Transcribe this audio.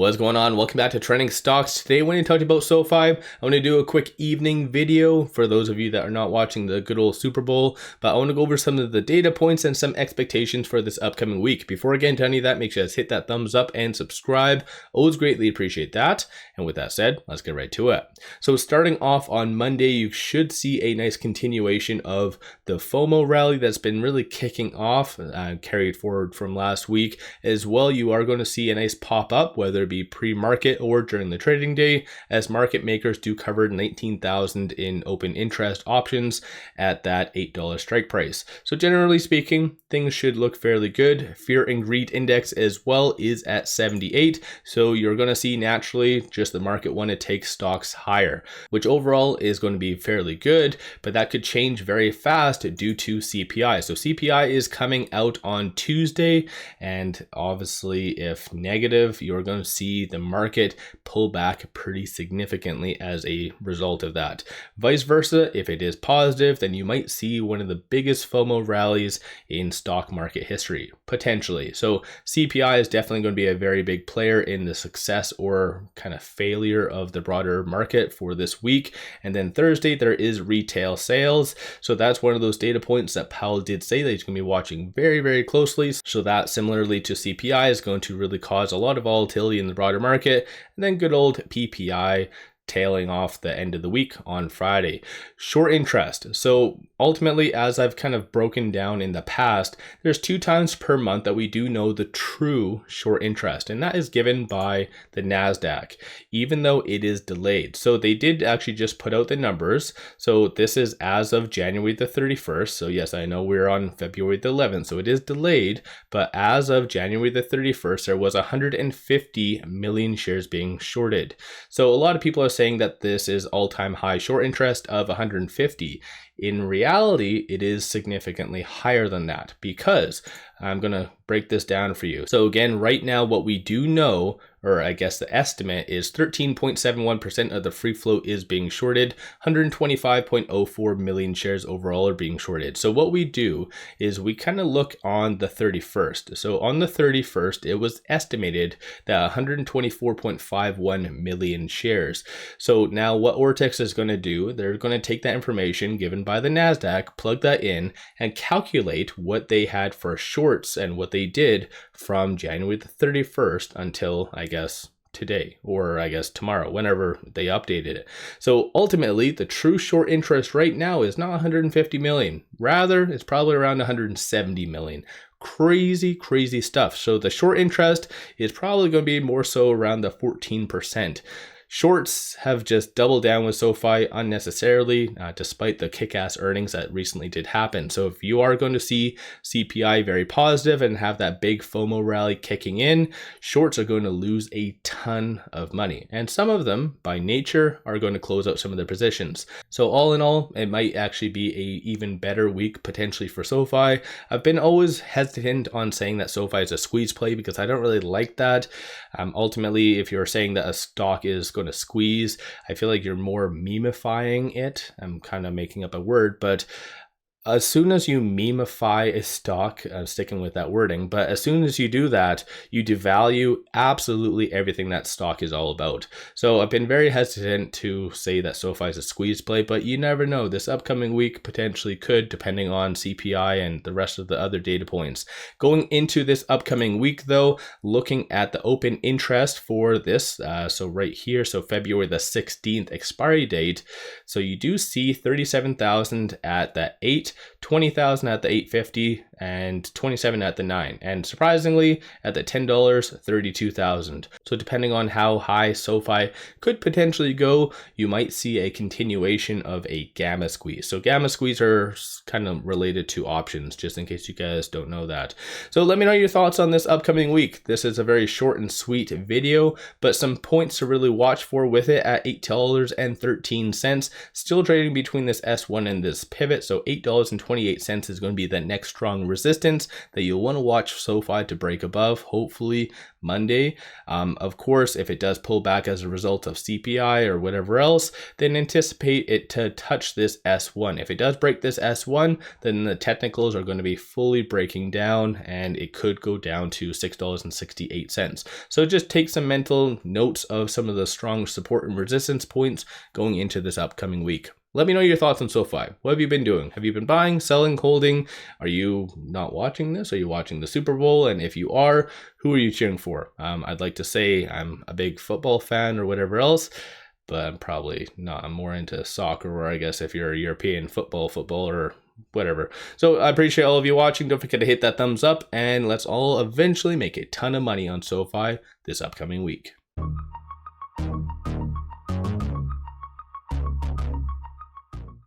What's going on? Welcome back to Trending Stocks. Today when I talk about SoFi, I'm going to do a quick evening video for those of you that are not watching the good old Super Bowl, but I want to go over some of the data points and some expectations for this upcoming week. Before I get into any of that, make sure you guys hit that thumbs up and subscribe. Always greatly appreciate that. And with that said, let's get right to it. So starting off on Monday, you should see a nice continuation of the FOMO rally that's been really kicking off, carried forward from last week. As well, you are going to see a nice pop up, whether it be pre-market or during the trading day, as market makers do cover 19,000 in open interest options at that $8 strike price. So generally speaking, things should look fairly good. Fear and greed index as well is at 78. So you're going to see naturally just the market want to take stocks higher, which overall is going to be fairly good, but that could change very fast due to CPI. So CPI is coming out on Tuesday, and obviously if negative, you're going to see the market pull back pretty significantly as a result of that. Vice versa, if it is positive, then you might see one of the biggest FOMO rallies in stock market history, potentially. So CPI is definitely going to be a very big player in the success or kind of failure of the broader market for this week. And then Thursday, there is retail sales. So that's one of those data points that Powell did say that he's going to be watching very, very closely. So that, similarly to CPI, is going to really cause a lot of volatility in the broader market. And then good old PPI tailing off the end of the week on Friday. Short interest. So ultimately, as I've kind of broken down in the past, there's 2 times per month that we do know the true short interest, and that is given by the NASDAQ, even though it is delayed. So they did actually just put out the numbers. So this is as of January the 31st. So yes, I know we're on February the 11th, so it is delayed, but as of January the 31st, there was 150 million shares being shorted. So a lot of people are saying that this is all-time high short interest of 150. In reality, it is significantly higher than that, because I'm going to break this down for you. So again, right now, what we do know, or I guess the estimate, is 13.71% of the free float is being shorted. 125.04 million shares overall are being shorted. So what we do is we kind of look on the 31st. So on the 31st, it was estimated that 124.51 million shares. So now what Ortex is going to do, they're going to take that information given by the NASDAQ, plug that in, and calculate what they had for shorts and what they did from January the 31st until, I guess, today, or I guess tomorrow, whenever they updated it. So ultimately, the true short interest right now is not 150 million. Rather, it's probably around 170 million. Crazy stuff. So the short interest is probably going to be more so around the 14%. Shorts have just doubled down with SoFi unnecessarily, despite the kick-ass earnings that recently did happen. So if you are going to see CPI very positive and have that big FOMO rally kicking in, shorts are going to lose a ton of money. And some of them, by nature, are going to close out some of their positions. So all in all, it might actually be a even better week potentially for SoFi. I've been always hesitant on saying that SoFi is a squeeze play because I don't really like that. Ultimately, if you're saying that a stock is going to squeeze, I feel like you're more memifying it. I'm kind of making up a word, but as soon as you memify a stock, I'm sticking with that wording, but as soon as you do that, you devalue absolutely everything that stock is all about. So I've been very hesitant to say that SoFi is a squeeze play, but you never know. This upcoming week potentially could, depending on CPI and the rest of the other data points. Going into this upcoming week though, looking at the open interest for this, so right here, so February the 16th expiry date. So you do see 37,000 at the 8, 20,000 at the 850, and 27 at the 9, and surprisingly at the $10, 32,000. So depending on how high SoFi could potentially go, you might see a continuation of a gamma squeeze. So gamma squeeze are kind of related to options, just in case you guys don't know that. So let me know your thoughts on this upcoming week. This is a very short and sweet video, but some points to really watch for with it at $8.13. Still trading between this S1 and this pivot, so $8.28 is going to be the next strong resistance that you'll want to watch SoFi to break above, hopefully Monday. Of course, if it does pull back as a result of CPI or whatever else, then anticipate it to touch this S1. If it does break this S1, then the technicals are going to be fully breaking down and it could go down to $6.68. So just take some mental notes of some of the strong support and resistance points going into this upcoming week. Let me know your thoughts on SoFi. What have you been doing? Have you been buying, selling, holding? Are you not watching this? Are you watching the Super Bowl? And if you are, who are you cheering for? I'd like to say I'm a big football fan or whatever else, but I'm probably not. I'm more into soccer, or I guess if you're a European football or whatever. So I appreciate all of you watching. Don't forget to hit that thumbs up, and let's all eventually make a ton of money on SoFi this upcoming week.